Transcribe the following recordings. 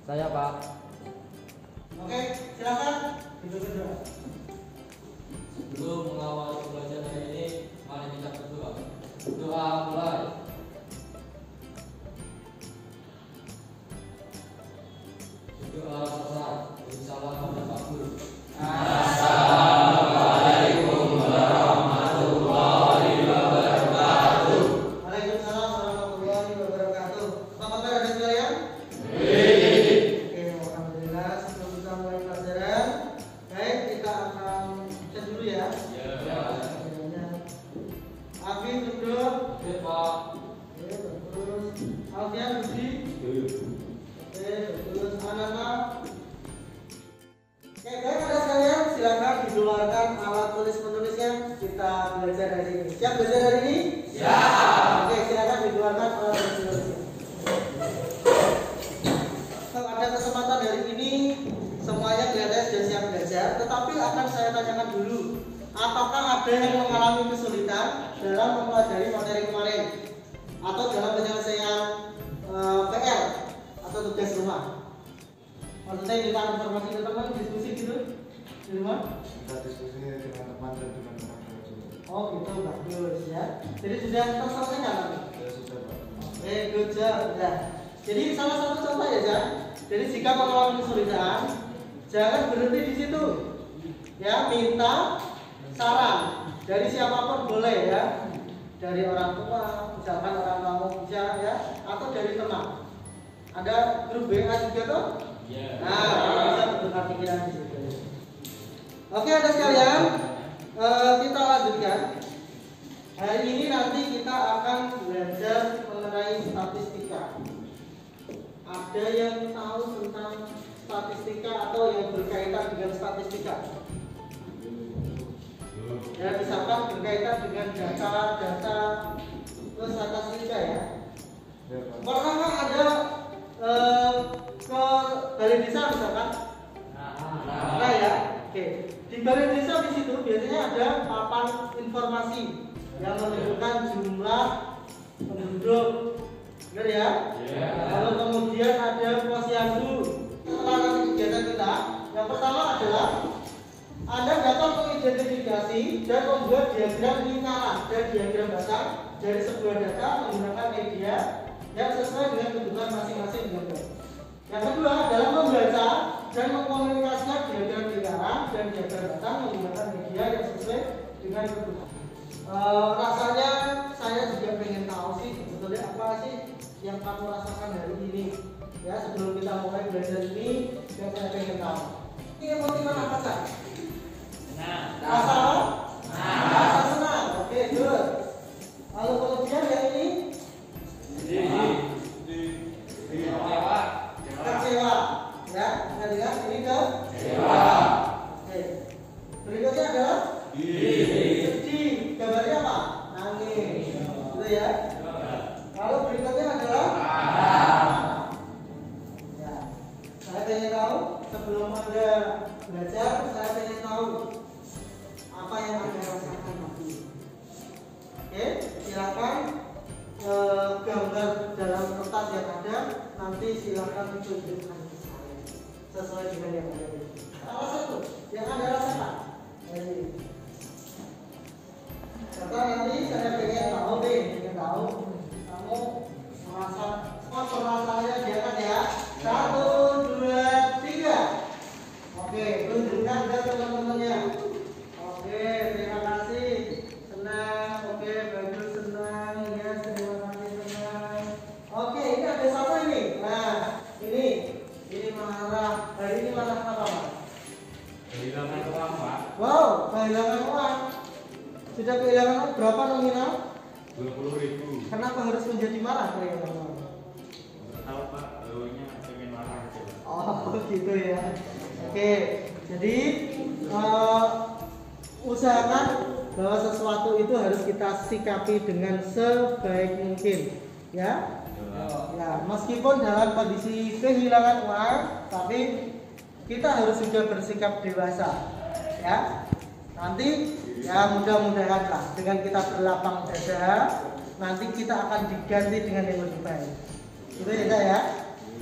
Saya Pak. Oke, silakan. Duduk kedua. Sebelum mengawali pembelajaran hari ini, mari kita berdoa. Doa mulai. Doa selesai. Beri salam pada Pak Guru. Assalamualaikum warahmatullahi wabarakatuh. Waalaikumsalam warahmatullahi wabarakatuh. Selamat pagi adik sekalian. Oke, alhamdulillah sebelum kita mulai pelajaran, baik kita akan cek dulu ya. Afif duduk. Oke Pak. Oke, terus Alfian Budi. Oke, terus Anana. Oke, baik adik sekalian, silakan dikeluarkan alat tulis menulisnya. Kita belajar hari ini. Siap belajar hari ini? Siap. Oke, silakan dikeluarkan alat tulis menulisnya. Pada kesempatan hari ini semuanya kelihatannya sudah siap belajar, tetapi akan saya tanyakan dulu, apakah ada yang mengalami kesulitan dalam mempelajari materi kemarin atau dalam penyelesaian PR atau tugas rumah? Maksudnya minta informasi ke teman, diskusi gitu di rumah? Kita diskusi dengan teman dan dengan orang tua. Oh gitu, bagus ya. Jadi sudah terselesaikan nanti? Ya sudah Pak. Oke, good job. Nah, jadi salah satu contoh ya, Jan. Jadi jika mengalami kesulitan, jangan berhenti di situ. Ya, minta saran dari siapapun boleh ya. Dari orang tua, misalkan orang kamu bisa ya, atau dari teman. Ada grup WA juga tuh? Iya. Nah, bisa bertukar pikiran di situ. Oke, ada sekalian, kita lanjutkan. Hari ini nanti kita akan belajar mengenai statistika. Ada yang tahu tentang statistika atau yang berkaitan dengan statistika? Ya, misalkan berkaitan dengan data terus statistika ya. Ya Pak. Pernah nggak ada ke balai desa misalkan? Nah ya, oke. Di balai desa di situ biasanya ada papan informasi yang menunjukkan jumlah penduduk, benar ya? Lalu kemudian ada posyandu. Setelah nanti kegiatan kita, yang pertama adalah Anda dapat mengidentifikasi dan membuat diagram lingkaran dan diagram batang dari sebuah data menggunakan media yang sesuai dengan kebutuhan masing-masing dengan baik. Yang kedua adalah membaca dan mengkomunikasikan diagram lingkaran dan diagram batang menggunakan media yang sesuai dengan kebutuhan. Rasanya saya juga pengen tahu sih sebetulnya apa sih yang kamu rasakan hari ini. Ya, sebelum kita mulai belajar ini, yang saya pengen tahu. Ini emosi apa sih? Rasa senang. Oke, good. Lalu kemudian yang ini kecewa. Ya, lihat ini kecewa. Oke. Berikutnya adalah sedih. Gambarnya apa? Nangis. Gitu ya. Lalu berikutnya adalah ya. Saya ingin tahu sebelum Anda belajar, saya ingin tahu apa yang Anda rasakan tadi. Oke, silakan gambar dalam kertas yang ada nanti silakan tunjukkan ke saya sesuai dengan yang ada. Salah satu yang Anda rasakan. Karena nanti saya pengen tahu kamu merasa perasaannya diangkat ya. 1, 2, 3. Oke, tunjukkan ke teman-temannya. Oke, terima kasih. Senang. Oke, bagus, senang. Ya, terima kasih, senang. Oke, ini ada satu ini. Nah, ini marah. Hari ini marah apa, Pak? Kehilangan uang Pak. Wow, kehilangan uang. Sudah kehilangan uang berapa nominal? 20.000. Kenapa harus menjadi marah kehilangan uang? Nggak tahu Pak, baunya pengen marah aja Pak. Oh, gitu ya. Oke, jadi usahakan bahwa sesuatu itu harus kita sikapi dengan sebaik mungkin, ya. Ya, meskipun dalam kondisi kehilangan uang, tapi kita harus juga bersikap dewasa, ya. Nanti ya mudah-mudahan lah dengan kita berlapang dada, nanti kita akan diganti dengan yang lebih baik. Itu ya, ya.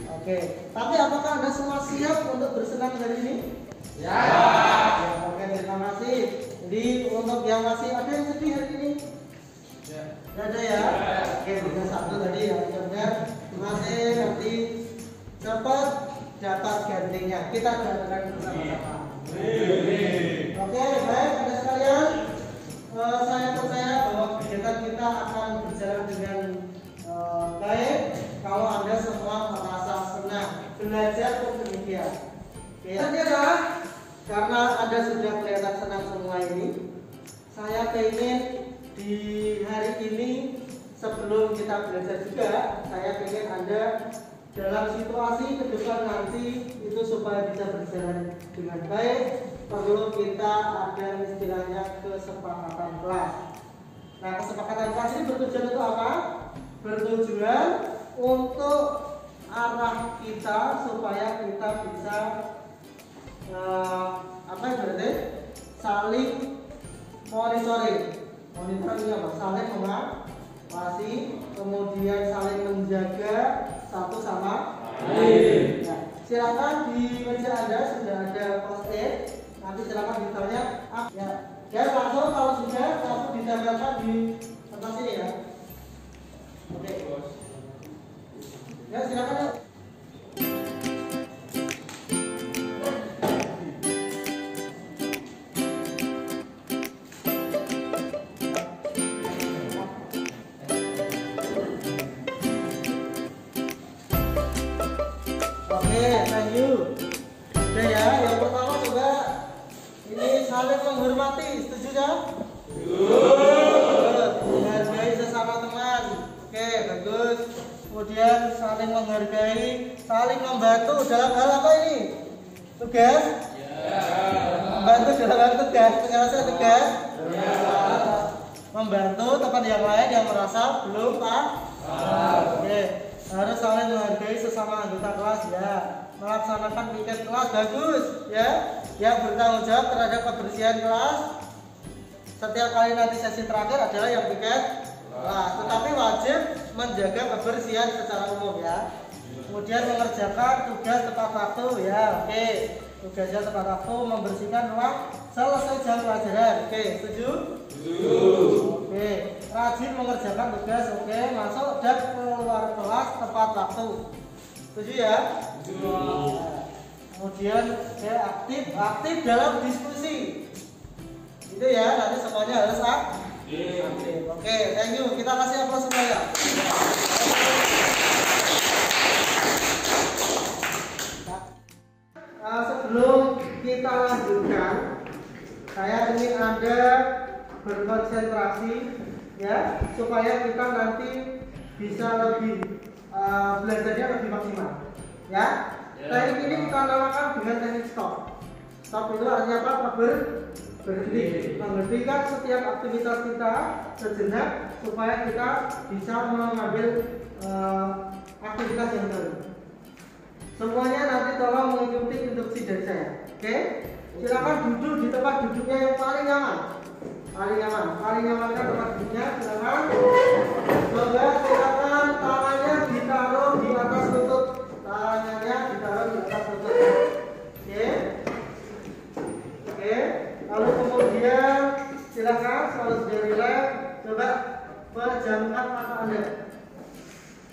Oke, tapi apakah Anda semua siap untuk bersenam hari ini? Ya. Oke, terima kasih. Jadi untuk yang masih ada yang sedih hari ini? Ya. Tidak ada ya? Oke, bisa satu tadi ya. Mudah-mudahan masih nanti cepat dapat gantinya. Kita doakan bersama-sama. Oke, baik Anda sekalian. Saya percaya bahwa kegiatan kita akan berjalan dengan baik kalau Anda semua merasa senang belajar untuk demikian. Oke, adalah karena Anda sudah kelihatan senang semua ini, saya ingin di hari ini sebelum kita belajar juga, saya ingin Anda dalam situasi ke depan nanti itu supaya bisa berjalan dengan baik, perlu kita ada istilahnya kesepakatan kelas. Nah, kesepakatan kelas ini bertujuan untuk apa? Bertujuan untuk arah kita supaya kita bisa berarti saling monitoring. Monitoring apa? Saling mengawasi, kemudian saling menjaga satu sama lain. Nah, silakan di meja Anda sudah ada post-it. Nanti silakan ditanya. Ya langsung kalau sudah langsung ditempelkan di tempat sini ya. Oke. Ya silakan. Thank you. Oke ya, yang pertama coba ini saling menghormati, setuju ya? Menghargai sesama teman. Oke, bagus. Kemudian saling menghargai, saling membantu dalam hal apa ini? Tugas? Membantu dalam hal tugas, tugas? Membantu teman yang lain yang merasa belum paham. Oke. Harus saling menghargai sesama anggota kelas ya. Melaksanakan piket kelas bagus ya. Yang bertanggung jawab terhadap kebersihan kelas. Setiap kali nanti sesi terakhir adalah yang piket kelas. Tetapi wajib menjaga kebersihan secara umum ya. Kemudian mengerjakan tugas tepat waktu ya. Oke. Tugasnya tepat waktu, membersihkan ruang selesai jam pelajaran. Oke, setuju? Oke. Rajin mengerjakan tugas, oke, masuk dan keluar kelas tepat waktu. Setuju ya? Kemudian aktif dalam diskusi. Itu ya, nanti semuanya harus aktif. Oke, thank you. Kita kasih aplaus semuanya. Sebelum kita lanjutkan, saya ingin Anda berkonsentrasi ya, supaya kita nanti bisa lebih belajarnya lebih maksimal ya. Teknik ini kita namakan dengan teknik stop. Stop itu artinya apa? Berhenti, menghentikan setiap aktivitas kita sejenak supaya kita bisa mengambil aktivitas yang baru. Semuanya nanti tolong mengikuti instruksi dari saya. Oke? Silakan duduk di tempat duduknya yang paling nyaman. Paling nyaman kan tempat duduknya. Silakan. Coba silakan tangannya ditaruh di atas lutut. Tangannya ditaruh di atas lutut. Oke. Lalu kemudian silakan selalu sudah relax. Coba pejamkan mata Anda.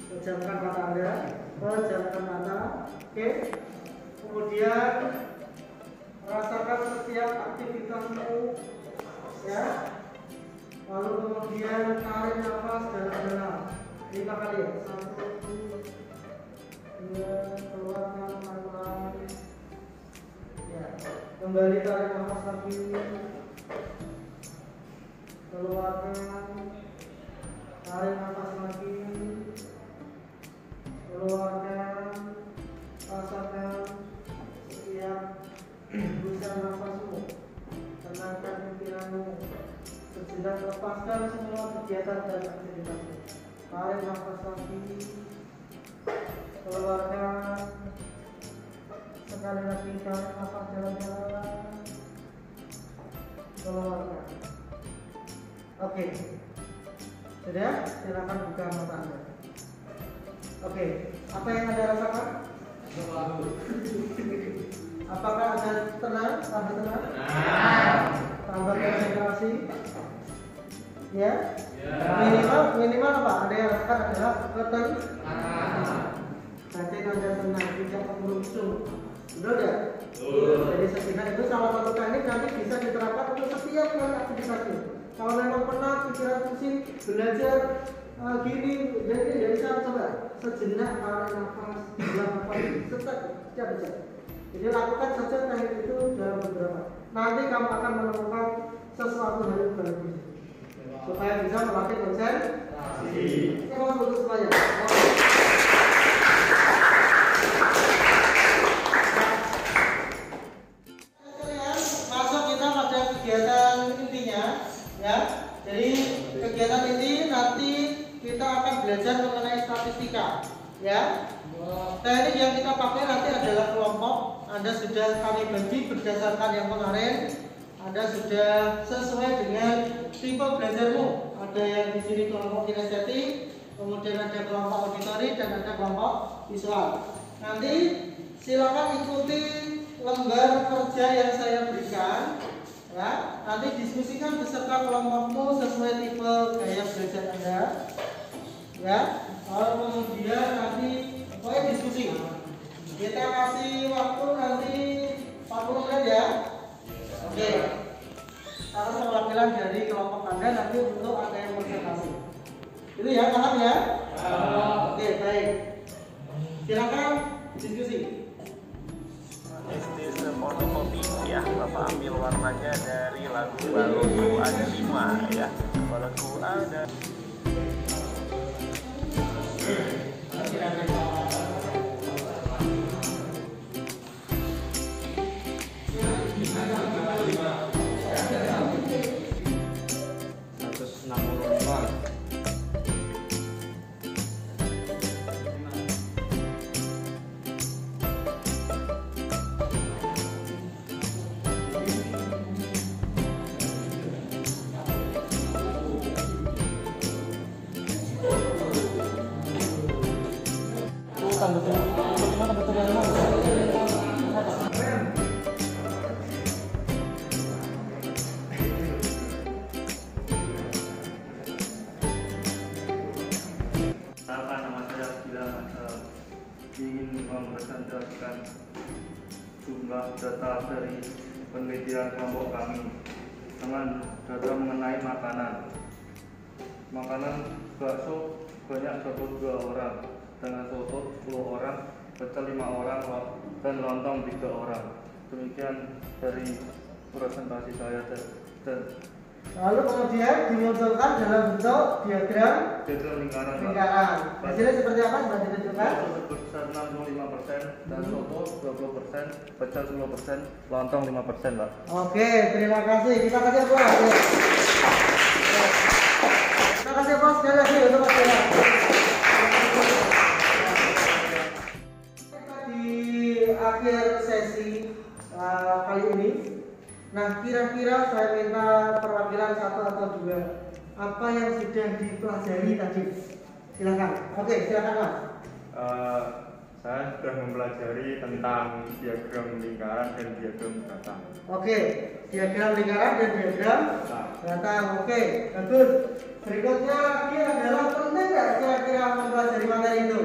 Pejamkan mata Anda. Pejamkan mata. Oke. Kemudian rasakan setiap aktivitasmu ya. Lalu kemudian tarik nafas dalam-dalam 5 kali ya. 1, 2, keluarkan pelan-pelan ya. Kembali tarik nafas lagi, keluarkan, tarik nafas lagi, keluarkan. Rasakan setiap hembusan nafasmu, tenangkan pikiranmu, sejenak lepaskan semua kegiatan dan aktivitasmu. Tarik nafas lagi, keluarkan. Sekali lagi tarik nafas dalam-dalam, keluarkan. Oke, sudah, silakan buka mata Anda. Oke, apa yang Anda rasakan? Apakah Anda tenang? Tambah tenang? Tambah konsentrasi? Ya? Minimal apa? Anda yang rasakan adalah berarti Anda tenang, tidak merungsung. Betul ya? Jadi sejenak itu salah satu teknik nanti bisa diterapkan untuk setiap kali aktivitasnya. Kalau memang penat, pikiran pusing, belajar gini, jadi tidak bisa coba sejenak tarik nafas, buang nafas, setiap bisa. Jadi lakukan saja teknik itu dalam beberapa. Nanti kamu akan menemukan sesuatu hal yang baru supaya bisa melatih konsentrasi. Kita mau untuk semuanya. Kegiatan intinya ya. Jadi kegiatan ini nanti kita akan belajar mengenai statistika ya. Teknik yang kita pakai nanti adalah kelompok. Anda sudah kami bagi berdasarkan yang kemarin. Anda sudah sesuai dengan tipe belajarmu. Ada yang di sini kelompok kinestetik, kemudian ada kelompok auditory dan ada kelompok visual. Nanti silakan ikuti lembar kerja yang saya berikan. Ya, nanti diskusikan beserta kelompokmu sesuai tipe gaya belajar Anda. Ya, lalu kemudian nanti pokoknya diskusi. Kita kasih waktu nanti 40 menit ya. Oke. Harus perwakilan dari kelompok Anda nanti untuk ada yang presentasi. Itu ya, paham ya? Oke, baik. Silakan diskusi. SD fotokopi ya, Bapak ambil warnanya dari lagu Balonku ada 5 ya. Balonku ada. Ingin mempresentasikan jumlah data dari penelitian kelompok kami dengan data mengenai makanan. Makanan bakso banyak 22 orang, dengan soto 10 orang, pecel 5 orang, dan lontong 3 orang. Demikian dari presentasi saya dan lalu kemudian dimunculkan dalam bentuk diagram lingkaran. Hasilnya seperti apa? Sudah ditunjukkan. Sebesar 65% dan soto 20%, pecel 10%, lontong 5%, Pak. Oke, terima kasih. Kita kasih aplaus. Terima kasih aplaus sekali lagi untuk Mas Dela. Kita di akhir sesi kali ini. Nah, kira-kira saya minta perwakilan 1 atau 2. Apa yang sudah dipelajari tadi? Silakan. Oke, silakan Mas. Saya sudah mempelajari tentang diagram lingkaran dan diagram data. Oke, diagram lingkaran dan diagram data. Oke, bagus. Berikutnya lagi adalah penting nggak kira-kira mempelajari materi itu?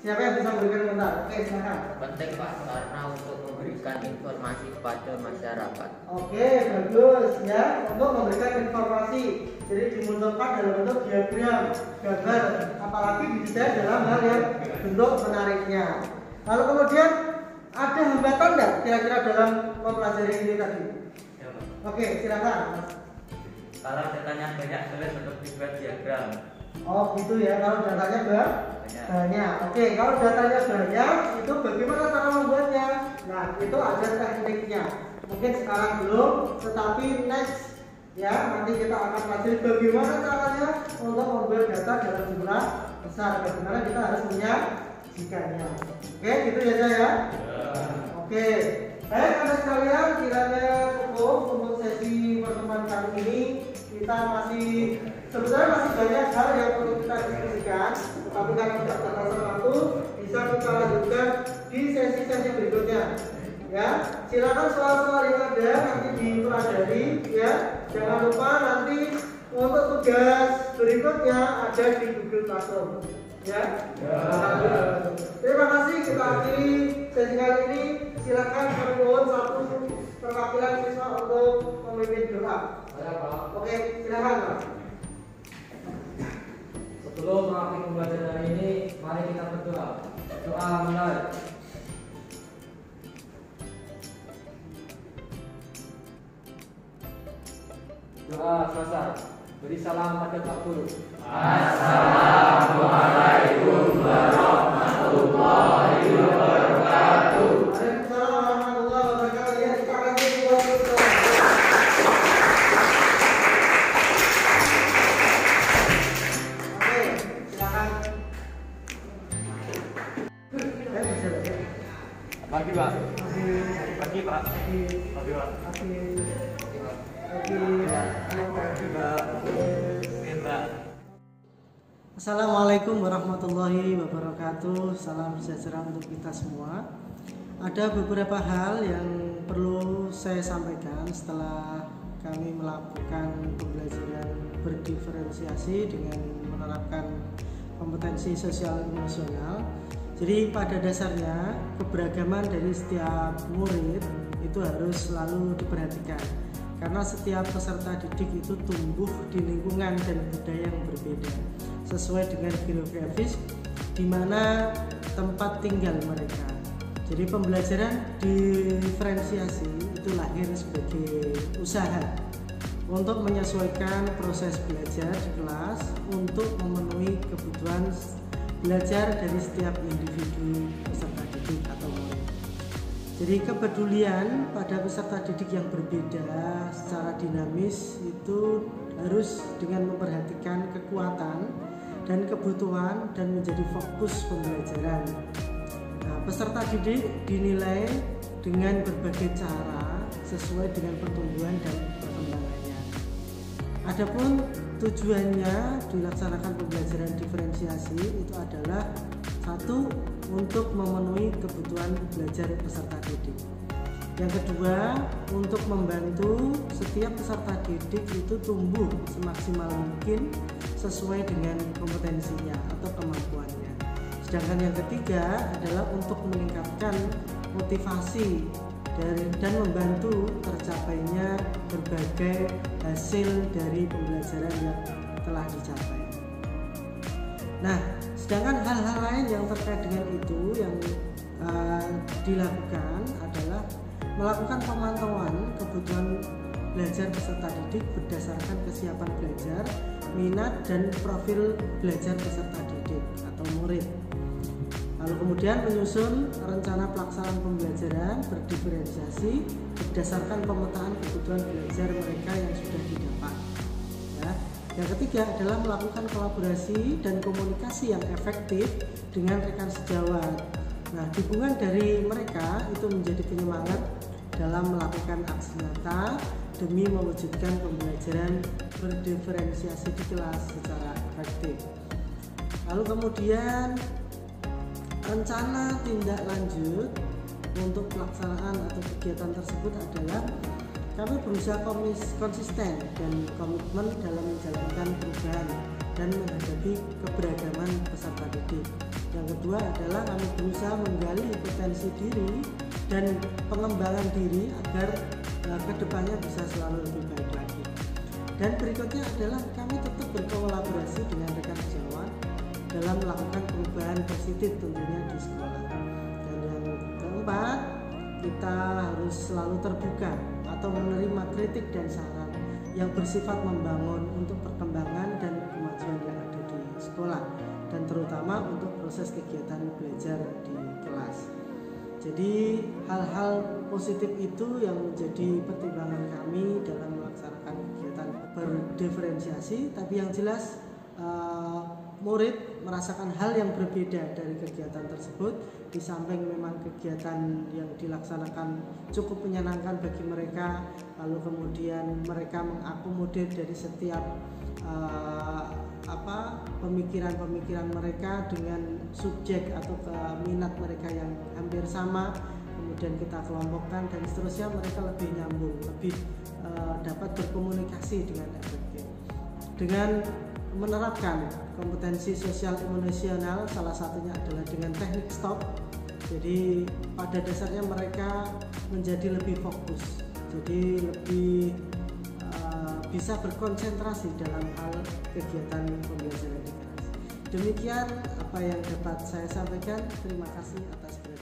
Siapa yang bisa memberikan komentar? Oke, silakan. Penting Pak, karena untuk memberikan informasi kepada masyarakat. Oke, bagus ya, untuk memberikan informasi. Jadi dimunculkan dalam bentuk diagram, gambar, apalagi didesain dalam hal yang bentuk menariknya. Lalu kemudian ada hambatan nggak kira-kira dalam mempelajari ini tadi? Ya, Pak. Oke, silakan. Kalau datanya banyak sulit untuk dibuat diagram. Oh gitu ya, kalau datanya banyak. Oke, kalau datanya banyak, itu bagaimana cara membuatnya? Nah, itu ada tekniknya. Mungkin sekarang belum, tetapi next ya, nanti kita akan pelajari bagaimana caranya untuk membuat data dalam jumlah besar. Bagaimana kita harus menyajikannya. Oke, gitu ya saya. Oke, baik teman sekalian, kiranya cukup untuk sesi pertemuan kali ini. Kita sebetulnya masih banyak hal yang perlu kita diskusikan. Tapi karena tidak terasa waktu, bisa kita lanjutkan di sesi-sesi berikutnya. Ya, silakan soal-soal yang ada nanti dipelajari ya. Jangan lupa nanti untuk tugas berikutnya ada di Google Classroom. Ya. Terima kasih, kita akhiri sesi kali ini. Silakan mohon satu perwakilan siswa untuk memimpin doa. Oke, silakan Pak. Sebelum mengakhiri pembelajaran hari ini, mari kita berdoa. Doa mulai. Doa selesai. Beri salam pada Pak Guru. Assalamualaikum warahmatullahi wabarakatuh. Waalaikumsalam warahmatullahi wabarakatuh. Ya, kita akan berdoa. Oke, silakan. Pagi Pak. Pagi Pak. Pagi Pak. Assalamualaikum warahmatullahi wabarakatuh. Salam sejahtera untuk kita semua. Ada beberapa hal yang perlu saya sampaikan setelah kami melakukan pembelajaran berdiferensiasi dengan menerapkan kompetensi sosial emosional. Jadi pada dasarnya keberagaman dari setiap murid itu harus selalu diperhatikan. Karena setiap peserta didik itu tumbuh di lingkungan dan budaya yang berbeda sesuai dengan geografis di mana tempat tinggal mereka. Jadi pembelajaran diferensiasi itu lahir sebagai usaha untuk menyesuaikan proses belajar di kelas untuk memenuhi kebutuhan belajar dari setiap individu peserta didik atau murid. Jadi kepedulian pada peserta didik yang berbeda secara dinamis itu harus dengan memperhatikan kekuatan dan kebutuhan dan menjadi fokus pembelajaran. Nah, peserta didik dinilai dengan berbagai cara sesuai dengan pertumbuhan dan perkembangannya. Adapun tujuannya dilaksanakan pembelajaran diferensiasi itu adalah satu, untuk memenuhi kebutuhan belajar peserta didik. Yang kedua, untuk membantu setiap peserta didik itu tumbuh semaksimal mungkin sesuai dengan kompetensinya atau kemampuannya. Sedangkan yang ketiga adalah untuk meningkatkan motivasi dan membantu tercapainya berbagai hasil dari pembelajaran yang telah dicapai. Nah, sedangkan hal-hal lain yang terkait dengan itu yang dilakukan adalah melakukan pemantauan kebutuhan belajar peserta didik berdasarkan kesiapan belajar, minat dan profil belajar peserta didik atau murid. Lalu kemudian menyusun rencana pelaksanaan pembelajaran berdiferensiasi berdasarkan pemetaan kebutuhan belajar mereka yang sudah didapat. Ya. Yang ketiga adalah melakukan kolaborasi dan komunikasi yang efektif dengan rekan sejawat. Nah, dukungan dari mereka itu menjadi penyemangat dalam melakukan aksi nyata demi mewujudkan pembelajaran berdiferensiasi di kelas secara efektif. Lalu kemudian rencana tindak lanjut untuk pelaksanaan atau kegiatan tersebut adalah kami berusaha konsisten dan komitmen dalam menjalankan perubahan dan menghadapi keberagaman peserta didik. Yang kedua adalah kami berusaha menggali potensi diri dan pengembangan diri agar kedepannya bisa selalu lebih baik lagi. Dan berikutnya adalah kami tetap berkolaborasi dengan rekan sejawat dalam melakukan perubahan positif tentunya di sekolah. Dan yang keempat, kita harus selalu terbuka atau menerima kritik dan saran yang bersifat membangun untuk perkembangan dan kemajuan yang ada di sekolah dan terutama untuk proses kegiatan belajar di kelas. Jadi hal-hal positif itu yang menjadi pertimbangan kami dalam melaksanakan kegiatan berdiferensiasi, tapi yang jelas murid merasakan hal yang berbeda dari kegiatan tersebut. Di samping memang kegiatan yang dilaksanakan cukup menyenangkan bagi mereka, lalu kemudian mereka mengakomodir dari setiap pemikiran mereka dengan subjek atau minat mereka yang hampir sama, kemudian kita kelompokkan dan seterusnya, mereka lebih nyambung, lebih dapat berkomunikasi dengan efektif. Dengan menerapkan kompetensi sosial emosional, salah satunya adalah dengan teknik stop. Jadi pada dasarnya mereka menjadi lebih fokus, jadi lebih bisa berkonsentrasi dalam hal kegiatan pembelajaran literasi. Demikian apa yang dapat saya sampaikan. Terima kasih atas perhatiannya.